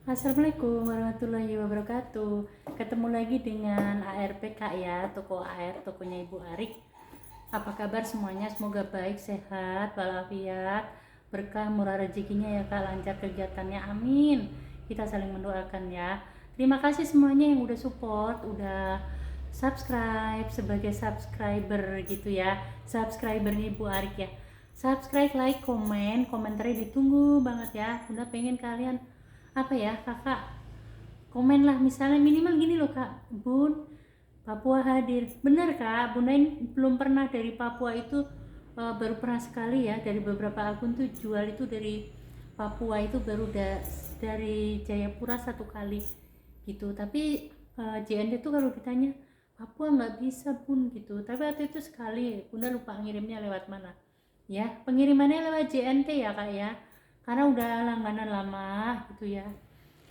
Assalamualaikum warahmatullahi wabarakatuh. Ketemu lagi dengan ARPK ya, toko AR, tokonya Ibu Arik. Apa kabar semuanya? Semoga baik, sehat, walafiat, berkah, murah rezekinya ya Kak, lancar kegiatannya, amin. Kita saling mendoakan ya. Terima kasih semuanya yang udah support, udah subscribe sebagai subscriber gitu ya, subscribernya Ibu Arik ya. Subscribe, like, komen, komentarnya ditunggu banget ya. Bunda pengen kalian apa ya kakak komen lah, misalnya minimal gini loh kak, Bun, Papua hadir. Bener kak, Bunda ini belum pernah dari Papua itu, baru pernah sekali ya dari beberapa akun tuh jual itu dari Papua itu baru dari Jayapura satu kali gitu. Tapi JNT tuh kalau ditanya Papua nggak bisa Bun gitu, tapi waktu itu sekali Bunda lupa ngirimnya lewat mana ya, pengirimannya lewat JNT ya kak ya, karena udah langganan lama gitu ya,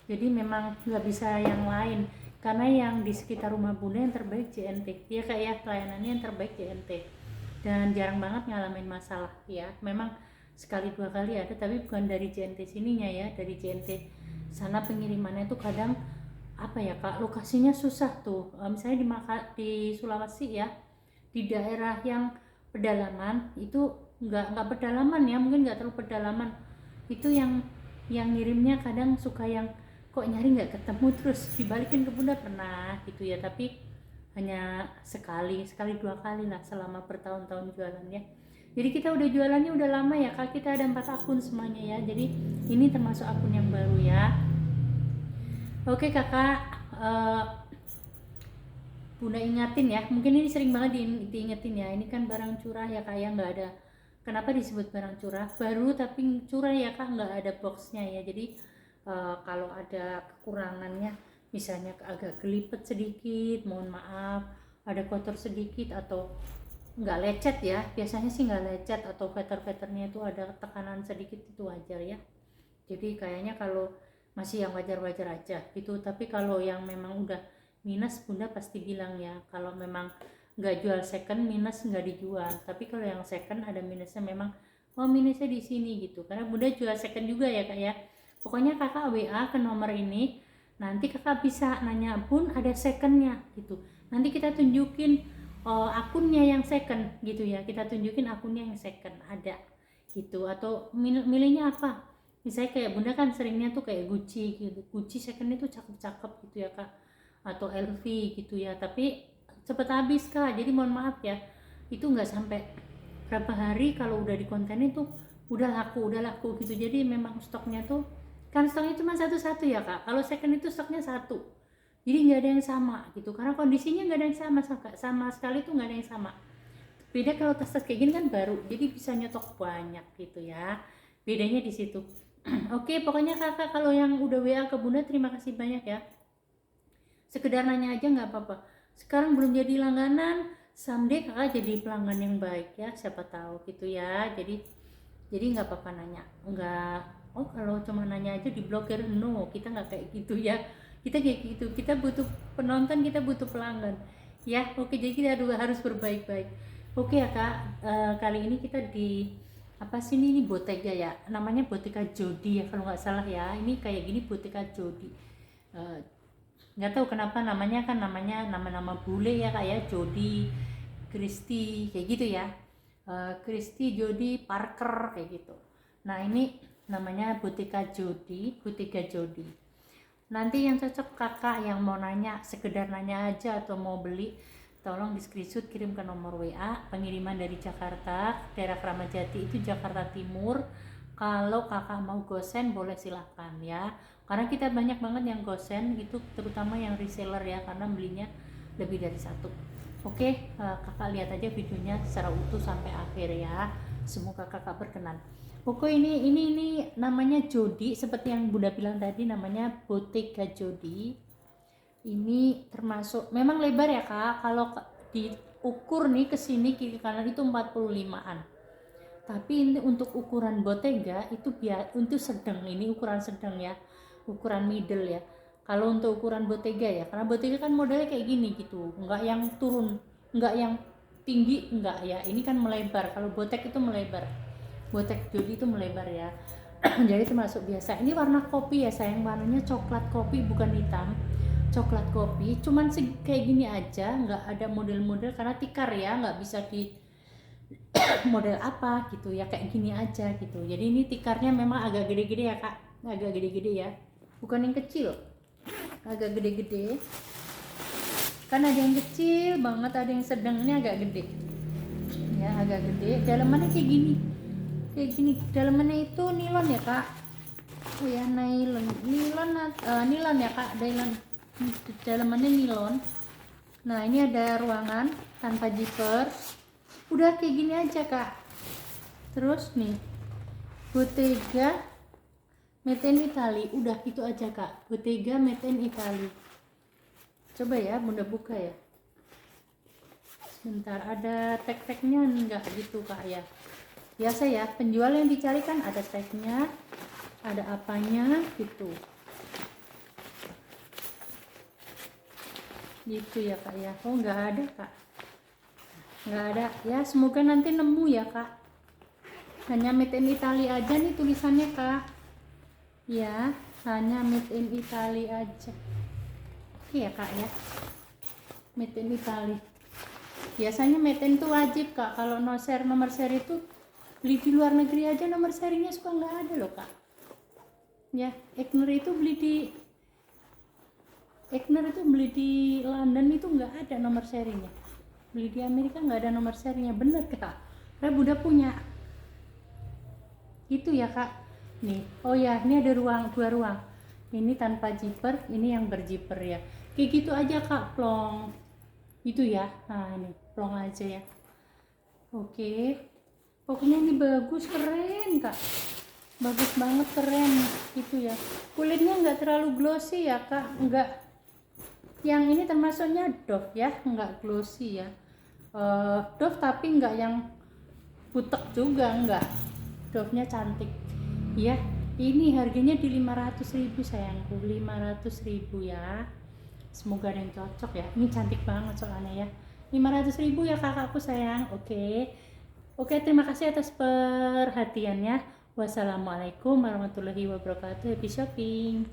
jadi memang nggak bisa yang lain, karena yang di sekitar rumah Bunda yang terbaik JNT ya kak ya, pelayanannya yang terbaik JNT dan jarang banget ngalamin masalah ya. Memang sekali dua kali ada, tapi bukan dari JNT sininya ya, dari JNT sana pengirimannya tuh kadang apa ya kak, lokasinya susah tuh. Misalnya di Sulawesi ya, di daerah yang pedalaman itu nggak pedalaman ya, mungkin nggak terlalu pedalaman, itu yang ngirimnya kadang suka yang kok nyari nggak ketemu, terus dibalikin ke Bunda pernah gitu ya, tapi hanya sekali dua kali lah selama bertahun-tahun jualan ya. Jadi kita udah jualannya udah lama ya kak, kita ada 4 akun semuanya ya, jadi ini termasuk akun yang baru ya. Oke kakak, Bunda ingatin ya, mungkin ini sering banget diingetin ya, ini kan barang curah ya kak ya, nggak ada, kenapa disebut barang curah? Baru tapi curah ya kak, nggak ada boxnya ya, jadi kalau ada kekurangannya, misalnya agak gelipet sedikit, mohon maaf, ada kotor sedikit atau nggak lecet ya, biasanya sih nggak lecet, atau veter-veternya itu ada tekanan sedikit, itu wajar ya. Jadi kayaknya kalau masih yang wajar-wajar aja gitu, tapi kalau yang memang udah minus Bunda pasti bilang ya, kalau memang nggak jual second minus nggak dijual, tapi kalau yang second ada minusnya memang, oh minusnya di sini gitu, karena Bunda jual second juga ya kak ya. Pokoknya kakak WA ke nomor ini, nanti kakak bisa nanya Bun ada secondnya gitu, nanti kita tunjukin akunnya yang second gitu ya, kita tunjukin akunnya yang second ada gitu, atau milihnya apa. Misalnya kayak Bunda kan seringnya tuh kayak Gucci gitu, Gucci secondnya tuh cakep-cakep gitu ya kak, atau LV gitu ya, tapi cepet habis kak, jadi mohon maaf ya, itu nggak sampai berapa hari kalau udah di konten itu udah laku gitu. Jadi memang stoknya tuh kan stoknya cuma satu-satu ya kak, kalau second itu stoknya satu, jadi nggak ada yang sama gitu, karena kondisinya nggak ada yang sama sekali tuh, nggak ada yang sama. Beda kalau tas-tas kayak gini kan baru, jadi bisa nyetok banyak gitu ya, bedanya di situ. Oke, pokoknya kakak kalau yang udah WA ke Bunda terima kasih banyak ya. Sekedar nanya aja nggak apa-apa. Sekarang belum jadi langganan, someday kakak jadi pelanggan yang baik ya, siapa tahu gitu ya. Jadi nggak apa-apa nanya. Nggak, oh kalau cuma nanya aja diblokir, no, kita nggak kayak gitu ya. Kita kayak gitu, kita butuh penonton, kita butuh pelanggan. Ya, oke, jadi kita harus berbaik-baik. Oke ya kak, kali ini kita di apa sih ini Bottega ya, namanya Bottega Jody ya kalau nggak salah ya, ini kayak gini Bottega Jody. Eh, nggak tahu kenapa namanya, kan namanya nama-nama bule ya kak ya, Jody, Christy kayak gitu ya, Christy, Jody, Parker kayak gitu. Nah ini namanya Bottega Jody. Nanti yang cocok kakak yang mau nanya, sekedar nanya aja atau mau beli, tolong di screenshot kirim ke nomor WA. Pengiriman dari Jakarta, daerah Kramat Jati itu Jakarta Timur. Kalau kakak mau gosen boleh silahkan ya, karena kita banyak banget yang gosen itu, terutama yang reseller ya, karena belinya lebih dari satu. Oke, kakak lihat aja videonya secara utuh sampai akhir ya, semoga kakak berkenan. Oke, ini namanya Jody, seperti yang Bunda bilang tadi, namanya Bottega Jody. Ini termasuk memang lebar ya kak, kalau diukur nih ke sini kiri kanan itu 45-an. Tapi ini untuk ukuran Bottega itu untuk sedang, ini ukuran sedang ya, ukuran middle ya. Kalau untuk ukuran Bottega ya, karena Bottega kan modelnya kayak gini gitu, nggak yang turun, nggak yang tinggi, nggak ya. Ini kan melebar. Kalau Bottega itu melebar, Bottega Jody itu melebar ya. Jadi termasuk biasa. Ini warna kopi ya sayang, warnanya coklat kopi bukan hitam, coklat kopi. Cuman kayak gini aja, nggak ada model-model karena tikar ya, nggak bisa di model apa gitu ya, kayak gini aja gitu. Jadi ini tikarnya memang agak gede-gede ya kak, agak gede-gede ya, bukan yang kecil, agak gede-gede. Kan ada yang kecil banget, ada yang sedang, ini agak gede ya, agak gede. Dalamannya kayak gini, kayak gini. Dalamannya itu nilon ya kak. Oh ya, nilon ya kak, nilon. Dalamannya nilon. Nah ini ada ruangan tanpa zipper. Udah kayak gini aja kak. Terus nih Bottega Made in Italy, udah itu aja kak. Bottega Made in Italy. Coba ya bunda buka ya, sebentar. Ada tag-tagnya enggak gitu kak ya? Biasa ya, penjual yang dicari kan ada tagnya, ada apanya gitu ya kak ya. Oh nggak ada kak, nggak ada ya, semoga nanti nemu ya kak. Hanya Made in Italy aja nih tulisannya kak ya, hanya Made in Italy aja. Oke ya kak ya, Made in Italy. Biasanya Made in itu wajib kak, kalau no share nomor seri itu beli di luar negeri aja nomor serinya suka nggak ada loh kak ya. Ekner itu beli di London itu nggak ada nomor serinya, beli di Amerika nggak ada nomor serinya, bener kak. Karena Bunda punya itu ya kak. Nih, oh ya, ini ada dua ruang, ini tanpa zipper, ini yang berzipper ya. Kayak gitu aja kak, plong itu ya. Nah ini plong aja ya. Oke, pokoknya ini bagus, keren kak, bagus banget, keren gitu ya. Kulitnya nggak terlalu glossy ya kak, nggak. Yang ini termasuknya doff ya, nggak glossy ya. Doff tapi nggak yang butek juga, nggak. Doffnya cantik ya. Ini harganya di 500.000 sayangku, 500.000 ya. Semoga ada yang cocok ya, ini cantik banget soalnya ya. 500.000 ya kakakku sayang. Oke, terima kasih atas perhatiannya. Wassalamualaikum warahmatullahi wabarakatuh. Happy shopping.